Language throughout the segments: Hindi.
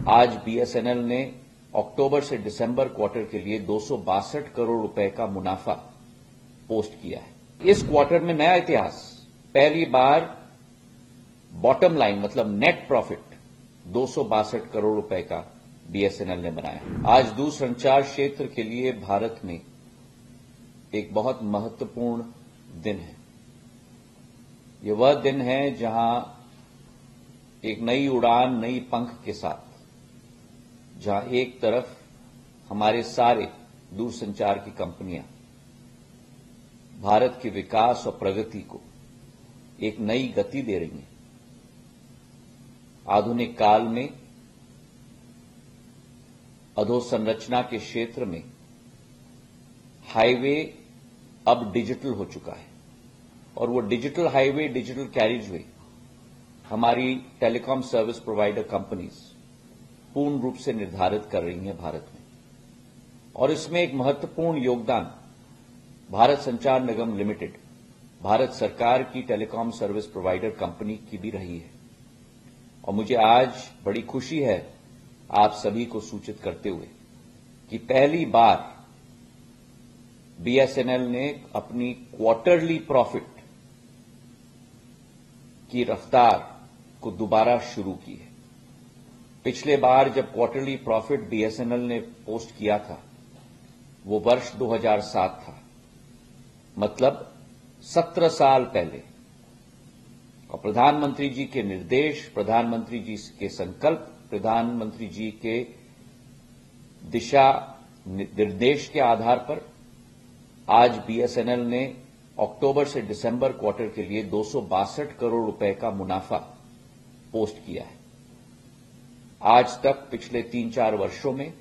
आज बीएसएनएल ने अक्टूबर से दिसंबर क्वार्टर के लिए 262 करोड़ रुपए का मुनाफा पोस्ट किया है। इस क्वार्टर में नया इतिहास, पहली बार बॉटम लाइन मतलब नेट प्रॉफिट 262 करोड़ रुपए का बीएसएनएल ने बनाया। आज दूरसंचार क्षेत्र के लिए भारत में एक बहुत महत्वपूर्ण दिन है। यह वह दिन है जहां एक नई उड़ान, नई पंख के साथ, जहां एक तरफ हमारे सारे दूरसंचार की कंपनियां भारत के विकास और प्रगति को एक नई गति दे रही हैं। आधुनिक काल में अधोसंरचना के क्षेत्र में हाईवे अब डिजिटल हो चुका है और वो डिजिटल हाईवे, डिजिटल कैरिजवे हमारी टेलीकॉम सर्विस प्रोवाइडर कंपनीज पूर्ण रूप से निर्धारित कर रही हैं भारत में। और इसमें एक महत्वपूर्ण योगदान भारत संचार निगम लिमिटेड, भारत सरकार की टेलीकॉम सर्विस प्रोवाइडर कंपनी की भी रही है। और मुझे आज बड़ी खुशी है आप सभी को सूचित करते हुए कि पहली बार बीएसएनएल ने अपनी क्वार्टरली प्रॉफिट की रफ्तार को दोबारा शुरू की है। पिछले बार जब क्वार्टरली प्रॉफिट बीएसएनएल ने पोस्ट किया था वो वर्ष 2007 था, मतलब 17 साल पहले। और प्रधानमंत्री जी के निर्देश, प्रधानमंत्री जी के संकल्प, प्रधानमंत्री जी के दिशा निर्देश के आधार पर आज बीएसएनएल ने अक्टूबर से दिसंबर क्वार्टर के लिए 262 करोड़ रुपए का मुनाफा पोस्ट किया है। आज तक पिछले 3-4 वर्षों में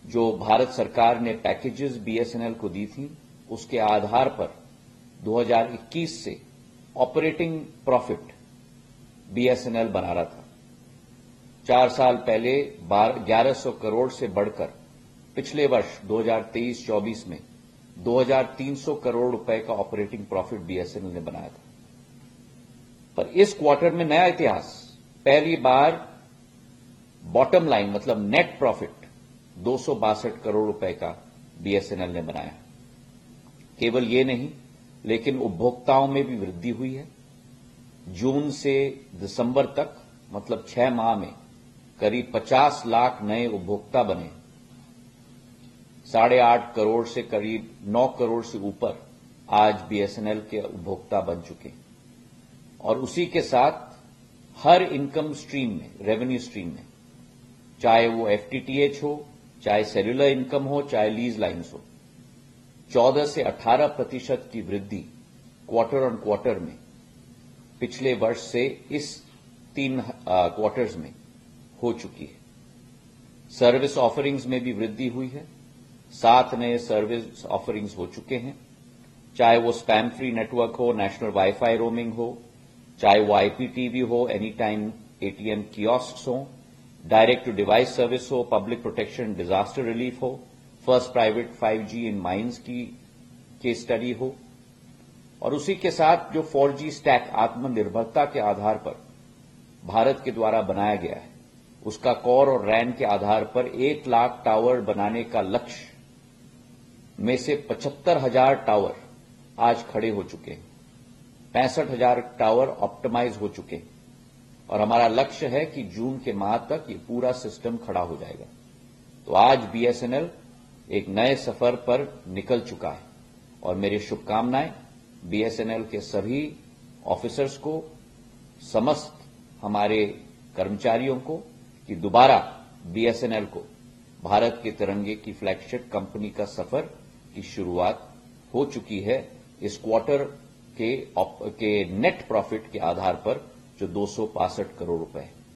जो भारत सरकार ने पैकेजेस बीएसएनएल को दी थी, उसके आधार पर 2021 से ऑपरेटिंग प्रॉफिट बीएसएनएल बना रहा था। 4 साल पहले 1100 करोड़ से बढ़कर पिछले वर्ष 2023-24 में 2300 करोड़ रुपए का ऑपरेटिंग प्रॉफिट बीएसएनएल ने बनाया था। पर इस क्वार्टर में नया इतिहास, पहली बार बॉटम लाइन मतलब नेट प्रॉफिट 262 करोड़ रुपए का बीएसएनएल ने बनाया। केवल ये नहीं, लेकिन उपभोक्ताओं में भी वृद्धि हुई है। जून से दिसंबर तक मतलब 6 माह में करीब 50 लाख नए उपभोक्ता बने। 8.5 करोड़ से करीब 9 करोड़ से ऊपर आज बीएसएनएल के उपभोक्ता बन चुके हैं। और उसी के साथ हर इनकम स्ट्रीम में, रेवेन्यू स्ट्रीम में, चाहे वो एफटीटीएच हो, चाहे सेल्युलर इनकम हो, चाहे लीज लाइन्स हो, 14 से 18% की वृद्धि क्वार्टर ऑन क्वार्टर में पिछले वर्ष से इस 3 क्वार्टर्स में हो चुकी है। सर्विस ऑफरिंग्स में भी वृद्धि हुई है। 7 नए सर्विस ऑफरिंग्स हो चुके हैं, चाहे वो स्पैम फ्री नेटवर्क हो, नेशनल वाईफाई रोमिंग हो, चाहे वो आईपीटीवी हो, एनी टाइम एटीएम कियोस्क्स हो, डायरेक्ट टू डिवाइस सर्विस हो, पब्लिक प्रोटेक्शन डिजास्टर रिलीफ हो, फर्स्ट प्राइवेट 5G इन माइंस की केस स्टडी हो। और उसी के साथ जो 4G स्टैक आत्मनिर्भरता के आधार पर भारत के द्वारा बनाया गया है, उसका कोर और रैन के आधार पर 1 लाख टावर बनाने का लक्ष्य में से 75,000 टावर आज खड़े हो चुके हैं। 65,000 टावर ऑप्टिमाइज हो चुके हैं और हमारा लक्ष्य है कि जून के माह तक ये पूरा सिस्टम खड़ा हो जाएगा। तो आज बीएसएनएल एक नए सफर पर निकल चुका है और मेरी शुभकामनाएं बीएसएनएल के सभी ऑफिसर्स को, समस्त हमारे कर्मचारियों को कि दोबारा बीएसएनएल को भारत के तिरंगे की फ्लैगशिप कंपनी का सफर की शुरुआत हो चुकी है। इस क्वार्टर के नेट प्रॉफिट के आधार पर जो 262 करोड़ रुपए है।